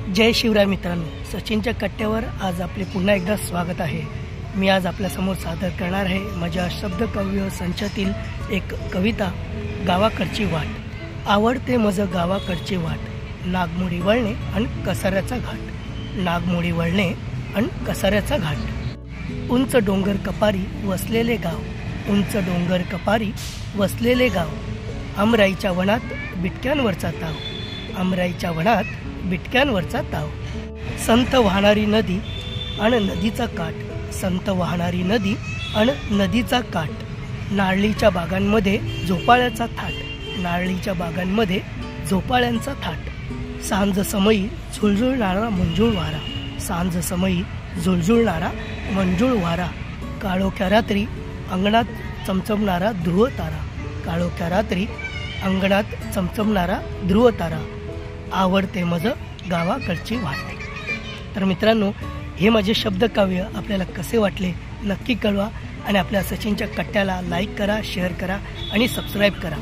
जय शिवराय मित्रांनो, सचिनच्या कट्ट्यावर आज आपले पुन्हा एकदा स्वागत आहे। मी आज आपल्यासमोर सादर करणार आहे माझ्या शब्दकाव्य संचातील एक कविता, गावाकडची वाट। आवडते मज गावाकडची वाट, नागमोडी वळणे आणि कसाऱ्याचा घाट। नागमोडी वळणे आणि कसाऱ्याचा घाट। उंच डोंगर कपारी वसलेले गाव, उंच डोंगर कपारी वसलेले गाव। आमराईच्या वनात बिटक्यांवरचा ताव, आमराईच्या वनात बिटक्यांवरचा ताव। संत वाहणारी नदी आणि नदीचा काठ, संत वाहणारी नदी आणि नदीचा काठ। नारळीच्या बागांमध्ये झोपाळ्याचा थाट, नारळीच्या बागांमध्ये झोपाळ्यांचा थाट। सांज समयी झुळझुळणारा मंजूळ वारा, सांज समयी झुळझुळणारा मंजूळ वारा। काळोख्या रात्री अंगणात चमचमणारा ध्रुव तारा, काळोख्या रात्री अंगणात चमचमणारा ध्रुव तारा। आवडते मज गावाकडची वाट। तर मित्रांनो, हे माझे शब्दकाव्य आपल्याला कसे वाटले नक्की कळवा आणि आपल्या सचिनच्या कट्ट्याला लाईक करा, शेअर करा आणि सबस्क्राईब करा।